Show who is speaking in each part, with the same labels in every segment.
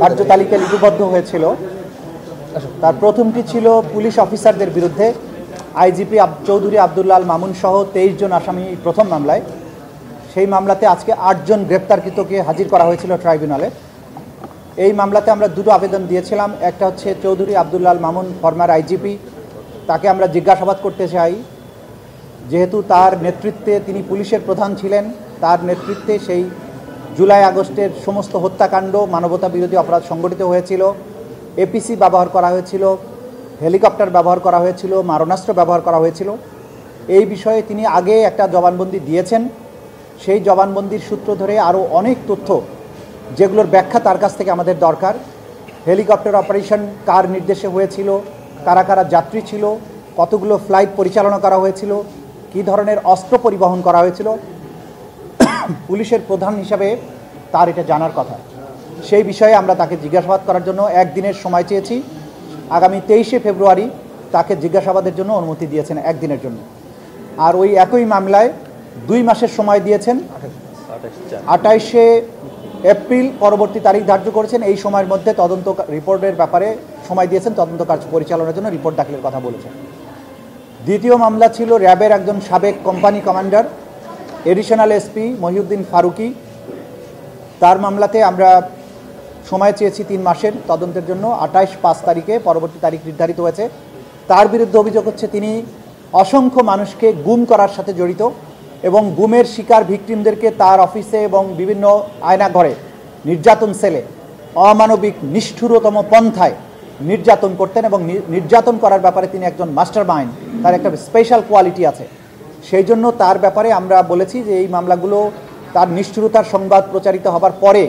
Speaker 1: কার্যতালিকা লিপিবদ্ধ হয়েছিল। তার প্রথমটি ছিল পুলিশ অফিসারদের বিরুদ্ধে, আইজিপি চৌধুরী আব্দুল্লাহ আল মামুন সহ 23 জন আসামি প্রথম মামলায়। সেই মামলাতে আজকে 8 জন গ্রেপ্তারকৃতকে হাজির করা হয়েছিল ট্রাইব্যুনালে। এই মামলাতে আমরা দুটো আবেদন দিয়েছিলাম। একটা হচ্ছে চৌধুরী আব্দুল্লাহ আল মামুন ফরমার আইজিপি, তাকে আমরা জিজ্ঞাসাবাদ করতে চাই, যেহেতু তার নেতৃত্বে তিনি পুলিশের প্রধান ছিলেন, তার নেতৃত্বে সেই জুলাই আগস্টের সমস্ত হত্যাকাণ্ড, মানবতা বিরোধী অপরাধ সংগঠিত হয়েছিল, এপিসি ব্যবহার করা হয়েছিল, হেলিকপ্টার ব্যবহার করা হয়েছিল, মারণাস্ত্র ব্যবহার করা হয়েছিল। এই বিষয়ে তিনি আগে একটা জবানবন্দি দিয়েছেন। সেই জবানবন্দির সূত্র ধরে আরও অনেক তথ্য, যেগুলোর ব্যাখ্যা তার কাছ থেকে আমাদের দরকার। হেলিকপ্টার অপারেশন কার নির্দেশে হয়েছিল, কারা কারা যাত্রী ছিল, কতগুলো ফ্লাইট পরিচালনা করা হয়েছিল, কী ধরনের অস্ত্র পরিবহন করা হয়েছিল, পুলিশের প্রধান হিসাবে তার এটা জানার কথা। সেই বিষয়ে আমরা তাকে জিজ্ঞাসাবাদ করার জন্য একদিনের সময় চেয়েছি। আগামী 23শে ফেব্রুয়ারি তাকে জিজ্ঞাসাবাদের জন্য অনুমতি দিয়েছেন একদিনের জন্য। আর ওই একই মামলায় 2 মাসের সময় দিয়েছেন, 28শে এপ্রিল পরবর্তী তারিখ ধার্য করেছেন। এই সময়ের মধ্যে তদন্ত রিপোর্টের ব্যাপারে সময় দিয়েছেন, তদন্ত কার্য পরিচালনার জন্য রিপোর্ট দাখিলের কথা বলেছেন। দ্বিতীয় মামলা ছিল র্যাবের একজন সাবেক company commander additional SP Mohiuddin Faruki. তার মামলাতে আমরা সময় চেয়েছি 3 মাসের তদন্তের জন্য। 28/5 তারিখে পরবর্তী তারিখ নির্ধারিত হয়েছে। তার বিরুদ্ধে অভিযোগ হচ্ছে তিনি অসংখ্য মানুষকে গুম করার সাথে জড়িত এবং গুমের শিকার ভিকটিমদেরকে তার অফিসে এবং বিভিন্ন আয়নাঘরে, নির্যাতন সেলে অমানবিক নিষ্ঠুরতম পন্থায় নির্যাতন করতেন এবং নির্যাতন করার ব্যাপারে তিনি একজন মাস্টার মাইন্ড, তার একটা স্পেশাল কোয়ালিটি আছে। সেই জন্য তার ব্যাপারে আমরা বলেছি যে এই মামলাগুলো তার নিষ্ঠুরতার সংবাদ প্রচারিত হবার পরে,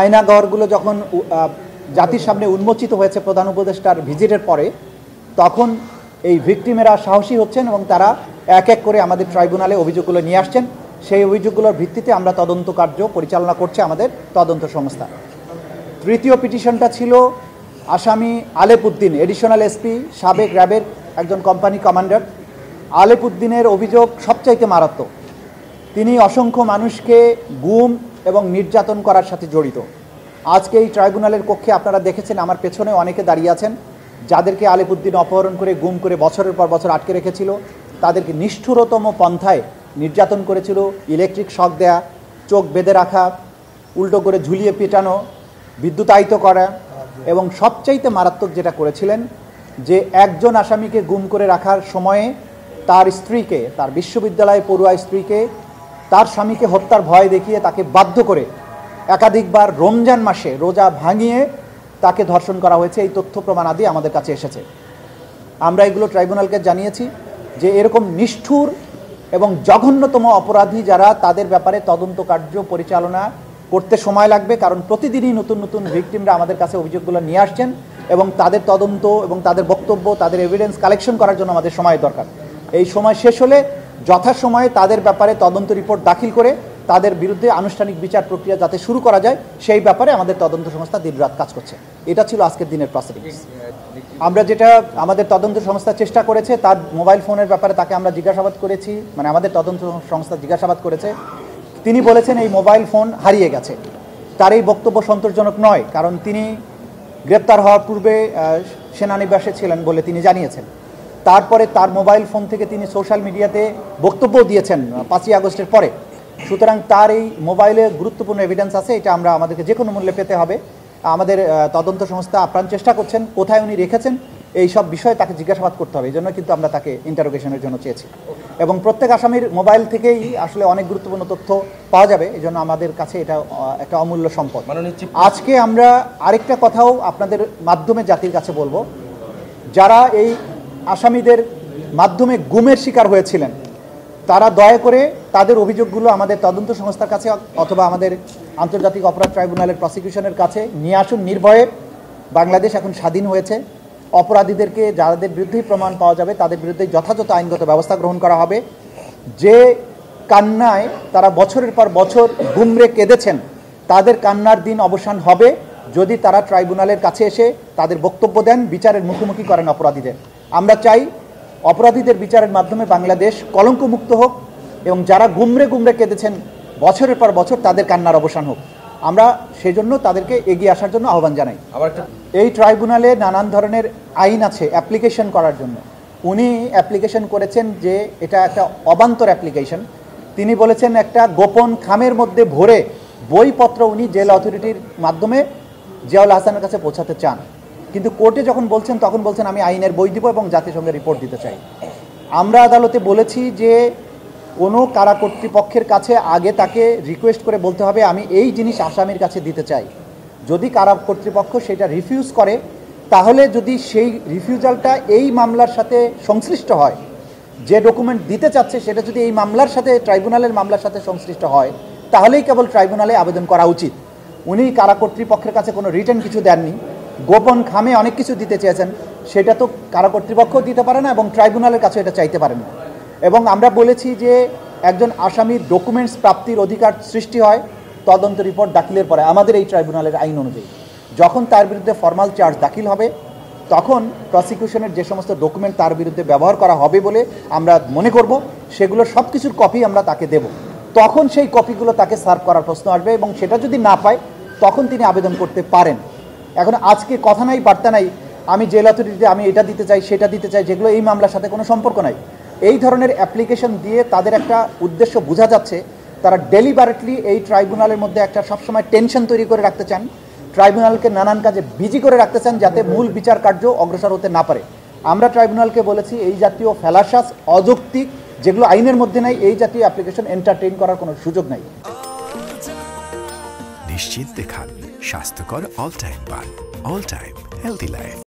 Speaker 1: আয়নাঘরগুলো যখন জাতির সামনে উন্মোচিত হয়েছে প্রধান উপদেষ্টার ভিজিটের পরে, তখন এই ভিকটিমেরা সাহসী হচ্ছেন এবং তারা এক এক করে আমাদের ট্রাইব্যুনালে অভিযোগগুলো নিয়ে আসছেন। সেই অভিযোগগুলোর ভিত্তিতে আমরা তদন্ত কার্য পরিচালনা করছে আমাদের তদন্ত সংস্থা। তৃতীয় পিটিশনটা ছিল আসামি আলেপ উদ্দিন, এডিশনাল এসপি, সাবেক র্যাবের একজন কোম্পানি কমান্ডার। আলেপ উদ্দিনের অভিযোগ সবচাইতে মারাত্মক। তিনি অসংখ্য মানুষকে গুম এবং নির্যাতন করার সাথে জড়িত। আজকে এই ট্রাইব্যুনালের কক্ষে আপনারা দেখেছেন, আমার পেছনে অনেকে দাঁড়িয়ে আছেন, যাদেরকে আলেপ উদ্দিন অপহরণ করে গুম করে বছরের পর বছর আটকে রেখেছিল। তাদেরকে নিষ্ঠুরতম পন্থায় নির্যাতন করেছিল, ইলেকট্রিক শক দেয়া, চোখ বেঁধে রাখা, উল্টো করে ঝুলিয়ে পেটানো, বিদ্যুতায়িত করা, এবং সবচাইতে মারাত্মক যেটা করেছিলেন যে একজন আসামিকে গুম করে রাখার সময়ে তার স্ত্রীকে, তার বিশ্ববিদ্যালয়ে পড়ুয়া স্ত্রীকে, তার স্বামীকে হত্যার ভয় দেখিয়ে তাকে বাধ্য করে একাধিকবার রমজান মাসে রোজা ভাঙিয়ে তাকে ধর্ষণ করা হয়েছে। এই তথ্য প্রমাণ আদি আমাদের কাছে এসেছে। আমরা এগুলো ট্রাইব্যুনালকে জানিয়েছি যে এরকম নিষ্ঠুর এবং জঘন্যতম অপরাধী যারা, তাদের ব্যাপারে তদন্ত কার্য পরিচালনা করতে সময় লাগবে, কারণ প্রতিদিনই নতুন নতুন ভিকটিমরা আমাদের কাছে অভিযোগগুলো নিয়ে আসছেন এবং তাদের তদন্ত এবং তাদের বক্তব্য, তাদের এভিডেন্স কালেকশন করার জন্য আমাদের সময় দরকার। এই সময় শেষ হলে যথাসময়ে তাদের ব্যাপারে তদন্ত রিপোর্ট দাখিল করে তাদের বিরুদ্ধে আনুষ্ঠানিক বিচার প্রক্রিয়া যাতে শুরু করা যায়, সেই ব্যাপারে আমাদের তদন্ত সংস্থা দিনরাত কাজ করছে। এটা ছিল আজকের দিনের প্রসিডিংস। আমরা যেটা আমাদের তদন্ত সংস্থা চেষ্টা করেছে, তার মোবাইল ফোনের ব্যাপারে তাকে আমরা জিজ্ঞাসাবাদ করেছি, মানে আমাদের তদন্ত সংস্থা জিজ্ঞাসাবাদ করেছে। তিনি বলেছেন এই মোবাইল ফোন হারিয়ে গেছে। তার এই বক্তব্য সন্তোষজনক নয়, কারণ তিনি গ্রেপ্তার হওয়ার পূর্বে সেনানিবাসে ছিলেন বলে তিনি জানিয়েছেন। তারপরে তার মোবাইল ফোন থেকে তিনি সোশ্যাল মিডিয়াতে বক্তব্য দিয়েছেন 5ই আগস্টের পরে। সুতরাং তার এই মোবাইলে গুরুত্বপূর্ণ এভিডেন্স আছে, এটা আমরা আমাদেরকে যে কোনো মূল্যে পেতে হবে। আমাদের তদন্ত সংস্থা আপ্রাণ চেষ্টা করছেন কোথায় উনি রেখেছেন এই সব বিষয়ে তাকে জিজ্ঞাসাবাদ করতে হবে। এই জন্য কিন্তু আমরা তাকে ইন্টারোগেশনের জন্য চেয়েছি এবং প্রত্যেক আসামির মোবাইল থেকেই আসলে অনেক গুরুত্বপূর্ণ তথ্য পাওয়া যাবে। এই জন্য আমাদের কাছে এটা একটা অমূল্য সম্পদ। আজকে আমরা আরেকটা কথাও আপনাদের মাধ্যমে জাতির কাছে বলবো, যারা এই আসামিদের মাধ্যমে গুমের শিকার হয়েছিলেন, তারা দয়া করে তাদের অভিযোগগুলো আমাদের তদন্ত সংস্থার কাছে অথবা আমাদের আন্তর্জাতিক অপরাধ ট্রাইব্যুনালের প্রসিকিউশনের কাছে নিয়ে আসুন নির্ভয়ে। বাংলাদেশ এখন স্বাধীন হয়েছে। অপরাধীদেরকে যাদের বিরুদ্ধেই প্রমাণ পাওয়া যাবে তাদের বিরুদ্ধে যথাযথ আইনগত ব্যবস্থা গ্রহণ করা হবে। যে কান্নায় তারা বছরের পর বছর গুমরে কেঁদেছেন, তাদের কান্নার দিন অবসান হবে যদি তারা ট্রাইব্যুনালের কাছে এসে তাদের বক্তব্য দেন, বিচারের মুখোমুখি করেন অপরাধীদের। আমরা চাই অপরাধীদের বিচারের মাধ্যমে বাংলাদেশ কলঙ্কমুক্ত হোক এবং যারা গুমরে গুমরে কেঁদেছেন বছরের পর বছর, তাদের কান্নার অবসান হোক। আমরা সেজন্য তাদেরকে এগিয়ে আসার জন্য আহ্বান জানাই। এই ট্রাইব্যুনালে নানান ধরনের আইন আছে অ্যাপ্লিকেশন করার জন্য। উনি অ্যাপ্লিকেশন করেছেন যে এটা একটা অবান্তর অ্যাপ্লিকেশন। তিনি বলেছেন একটা গোপন খামের মধ্যে ভরে বইপত্র উনি জেল অথরিটির মাধ্যমে জিয়াউল হাসানের কাছে পৌঁছাতে চান, কিন্তু কোর্টে যখন বলছেন তখন বলছেন আমি আইনের বই দিব এবং জাতিসংঘে রিপোর্ট দিতে চাই। আমরা আদালতে বলেছি যে কোনো কারা কর্তৃপক্ষের কাছে আগে তাকে রিকোয়েস্ট করে বলতে হবে আমি এই জিনিস আসামির কাছে দিতে চাই। যদি কারা কর্তৃপক্ষ সেটা রিফিউজ করে, তাহলে যদি সেই রিফিউজালটা এই মামলার সাথে সংশ্লিষ্ট হয়, যে ডকুমেন্ট দিতে চাচ্ছে সেটা যদি এই মামলার সাথে ট্রাইব্যুনালের মামলার সাথে সংশ্লিষ্ট হয়, তাহলেই কেবল ট্রাইব্যুনালে আবেদন করা উচিত। উনি কারা কর্তৃপক্ষের কাছে কোনো রিটার্ন কিছু দেননি, গোপন খামে অনেক কিছু দিতে চেয়েছেন, সেটা তো কারা কর্তৃপক্ষ দিতে পারে না এবং ট্রাইব্যুনালের কাছে এটা চাইতে পারেন না। এবং আমরা বলেছি যে একজন আসামির ডকুমেন্টস প্রাপ্তির অধিকার সৃষ্টি হয় তদন্ত রিপোর্ট দাখিলের পরে। আমাদের এই ট্রাইব্যুনালের আইন অনুযায়ী যখন তার বিরুদ্ধে ফর্মাল চার্জ দাখিল হবে, তখন প্রসিকিউশনের যে সমস্ত ডকুমেন্ট তার বিরুদ্ধে ব্যবহার করা হবে বলে আমরা মনে করব, সেগুলো সব কিছুর কপি আমরা তাকে দেব। তখন সেই কপিগুলো তাকে সার্ভ করার প্রশ্ন আসবে এবং সেটা যদি না পায় তখন তিনি আবেদন করতে পারেন। এখন আজকে কথা নাই বার্তা নাই, আমি জেল অথরিটিতে আমি এটা দিতে চাই সেটা দিতে চাই, যেগুলো এই মামলার সাথে কোনো সম্পর্ক নাই। এই ধরনের অ্যাপ্লিকেশন দিয়ে তাদের একটা উদ্দেশ্য বোঝা যাচ্ছে, তারা ডেলিবারেটলি এই ট্রাইব্যুনালের মধ্যে একটা সবসময় টেনশন তৈরি করে রাখতে চান, ট্রাইব্যুনালকে নানান কাজে বিজি করে রাখতে চান যাতে মূল বিচার কার্য অগ্রসর হতে না পারে। আমরা ট্রাইব্যুনালকে বলেছি এই জাতীয় ফ্যালাসাস অযৌক্তিক, যেগুলো আইনের মধ্যে নাই, এই জাতীয় অ্যাপ্লিকেশন এন্টারটেইন করার কোনো সুযোগ নাই।
Speaker 2: নিশ্চিন্তে খান স্বাস্থ্যকর অল টাইম পান, অল টাইম হেলদি লাইফ।